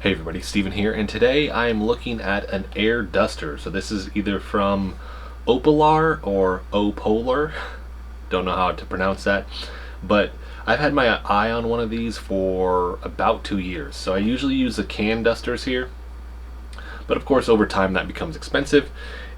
Hey everybody, Steven here, and today I am looking at an air duster. So this is either from OPOLAR or OPOLAR, don't know how to pronounce that, but I've had my eye on one of these for about 2 years. So I usually use the can dusters here, but of course over time that becomes expensive.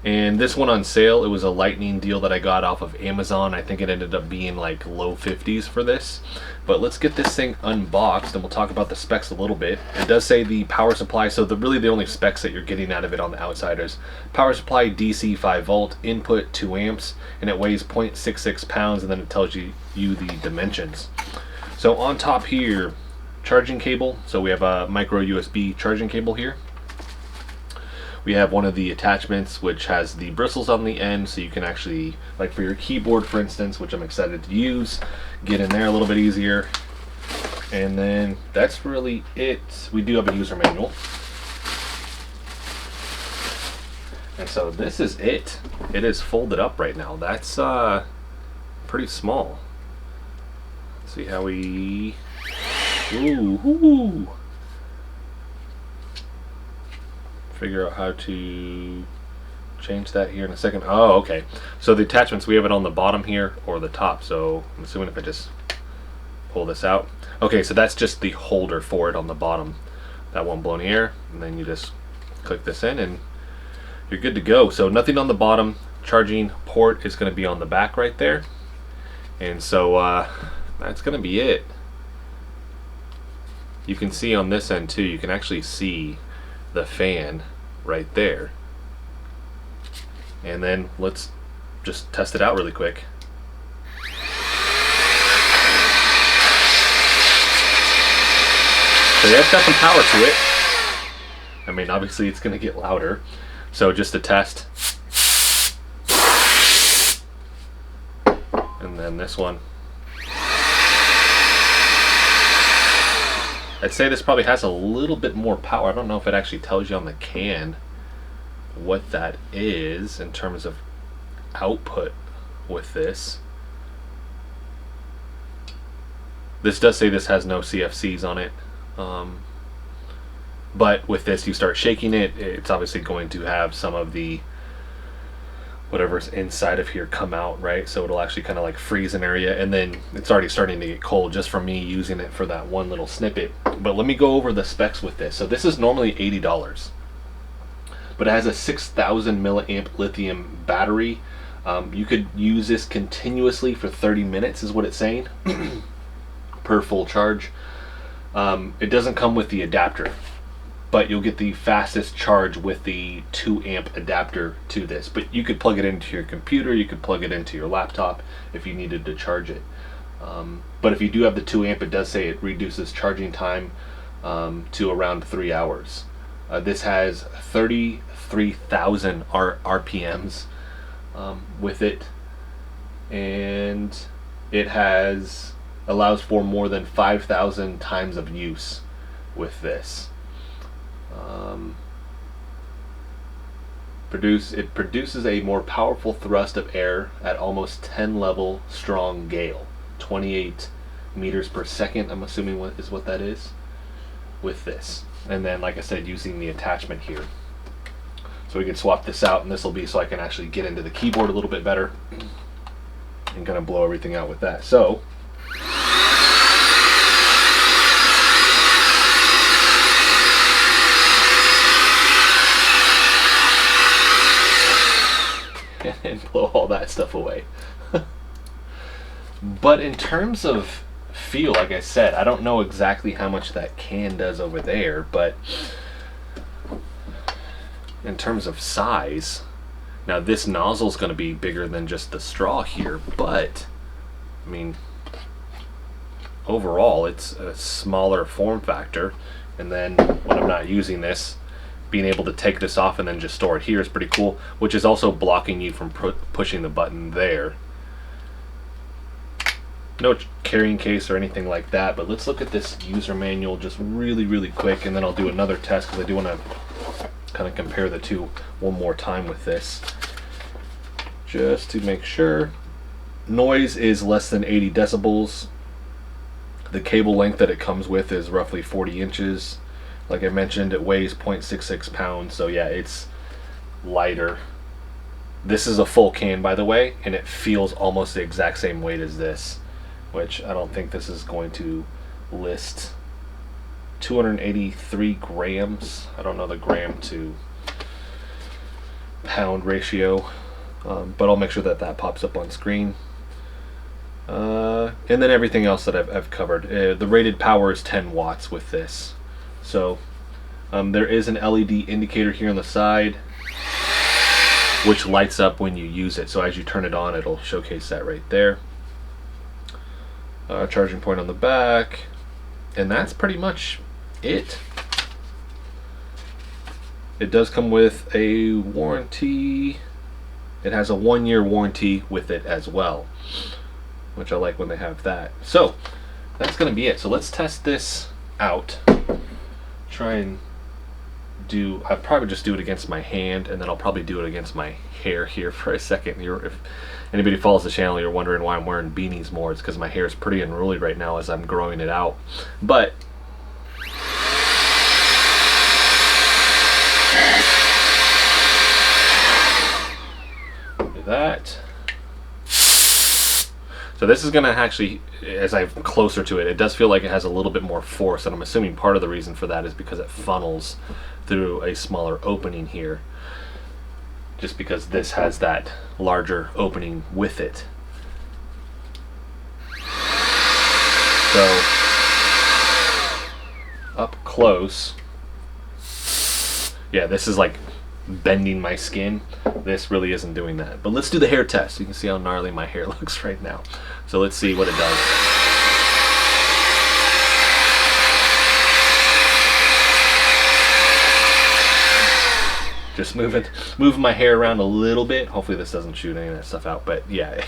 And this one on sale, it was a lightning deal that I got off of Amazon. I think it ended up being like low 50s for this. But let's get this thing unboxed and we'll talk about the specs a little bit. It does say the power supply, so really the only specs that you're getting out of it on the outside is power supply DC 5 volt, input 2 amps, and it weighs 0.66 pounds, and then it tells you the dimensions. So on top here, charging cable. So we have a micro USB charging cable here. We have one of the attachments which has the bristles on the end, so you can actually, like for your keyboard for instance, which I'm excited to use, get in there a little bit easier. And then that's really it. We do have a user manual. And so this is it. It is folded up right now. That's pretty small. Let's see how we... Ooh. Figure out how to change that here in a second. Oh, okay. So the attachments, we have it on the bottom here or the top. So I'm assuming if I just pull this out. Okay, so that's just the holder for it on the bottom. That won't blow any air. And then you just click this in and you're good to go. So nothing on the bottom. Charging port is going to be on the back right there. And so that's going to be it. You can see on this end too, you can actually see the fan right there. And then let's just test it out really quick. So yeah, it's got some power to it. I mean, obviously it's going to get louder. So just a test. And then this one. I'd say this probably has a little bit more power. I don't know if it actually tells you on the can what that is in terms of output with this. This does say this has no CFCs on it. But with this, you start shaking it, it's obviously going to have some of the whatever's inside of here come out, right? So it'll actually kind of like freeze an area, and then it's already starting to get cold just from me using it for that one little snippet. But let me go over the specs with this. So this is normally $80, but it has a 6,000 milliamp lithium battery. You could use this continuously for 30 minutes is what it's saying per full charge. It doesn't come with the adapter, but you'll get the fastest charge with the 2 amp adapter to this. But you could plug it into your computer, you could plug it into your laptop if you needed to charge it. But if you do have the 2 amp, it does say it reduces charging time to around 3 hours. This has 33,000 RPMs with it, and it allows for more than 5,000 times of use with this. It produces a more powerful thrust of air at almost 10 level strong gale, 28 meters per second, I'm assuming is what that is with this. And then like I said, using the attachment here. So we can swap this out, and this will be so I can actually get into the keyboard a little bit better and kind of blow everything out with that. So and blow all that stuff away. But in terms of feel, like I said, I don't know exactly how much that can does over there, but in terms of size, now this nozzle is going to be bigger than just the straw here, but I mean overall it's a smaller form factor. And then when I'm not using this, being able to take this off and then just store it here is pretty cool, which is also blocking you from pushing the button there. No carrying case or anything like that, but let's look at this user manual just really quick, and then I'll do another test because I do want to kind of compare the two one more time with this just to make sure. Noise is less than 80 decibels. The cable length that it comes with is roughly 40 inches. Like I mentioned, it weighs 0.66 pounds, so yeah, it's lighter. This is a full can, by the way, and it feels almost the exact same weight as this, which I don't think this is going to list. 283 grams. I don't know the gram to pound ratio, but I'll make sure that that pops up on screen. And then everything else that I've covered. The rated power is 10 watts with this. So there is an LED indicator here on the side, which lights up when you use it. So as you turn it on, it'll showcase that right there. Charging point on the back, and that's pretty much it. It does come with a warranty. It has a 1-year warranty with it as well, which I like when they have that. So that's gonna be it. So let's test this out. Try and I'll probably just do it against my hand, and then I'll probably do it against my hair here for a second. If anybody follows the channel, you're wondering why I'm wearing beanies more. It's because my hair is pretty unruly right now as I'm growing it out. But that. So this is going to actually, as I'm closer to it, it does feel like it has a little bit more force, and I'm assuming part of the reason for that is because it funnels through a smaller opening here, just because this has that larger opening with it. So up close, yeah, this is like bending my skin. This really isn't doing that. But let's do the hair test. You can see how gnarly my hair looks right now. So let's see what it does. Just moving my hair around a little bit. Hopefully this doesn't shoot any of that stuff out, but yeah.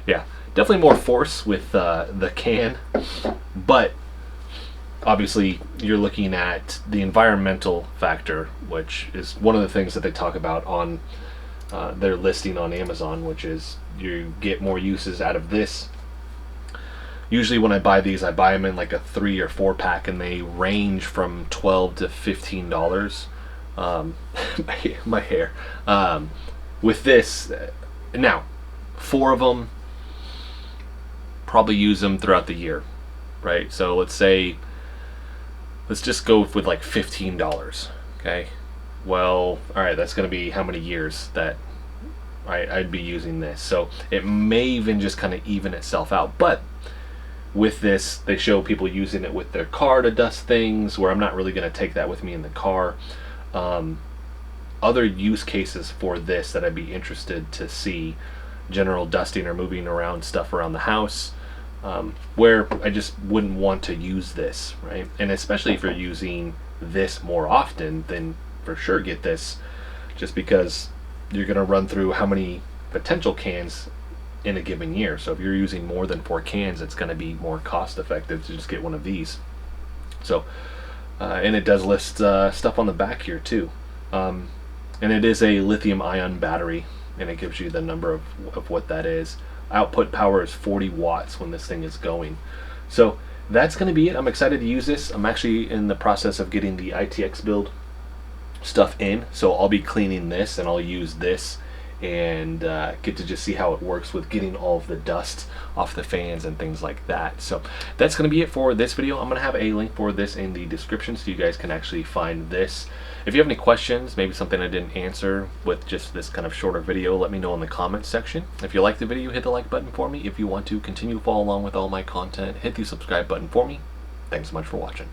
Yeah, definitely more force with the can, but obviously you're looking at the environmental factor, which is one of the things that they talk about on their listing on Amazon, which is you get more uses out of this. Usually when I buy these, I buy them in like a 3 or 4 pack, and they range from $12 to $15. My hair. With this, now 4 of them, probably use them throughout the year, right? So let's just go with like $15. Okay, well, all right, that's going to be how many years that I'd be using this. So it may even just kind of even itself out. But with this, they show people using it with their car to dust things, where I'm not really going to take that with me in the car. Other use cases for this that I'd be interested to see: general dusting or moving around stuff around the house, where I just wouldn't want to use this, right? And especially if you're using this more often, then for sure get this, just because you're going to run through how many potential cans in a given year. So if you're using more than 4 cans, it's going to be more cost effective to just get one of these. So and it does list stuff on the back here too, and it is a lithium ion battery, and it gives you the number of what that is. Output power is 40 watts when this thing is going. So that's going to be it. I'm excited to use this. I'm actually in the process of getting the ITX build stuff in, so I'll be cleaning this, and I'll use this and get to just see how it works with getting all of the dust off the fans and things like that. So that's going to be it for this video. I'm going to have a link for this in the description so you guys can actually find this. If you have any questions, maybe something I didn't answer with just this kind of shorter video, let me know in the comments section. If you like the video, hit the like button for me. If you want to continue to follow along with all my content, hit the subscribe button for me. Thanks so much for watching.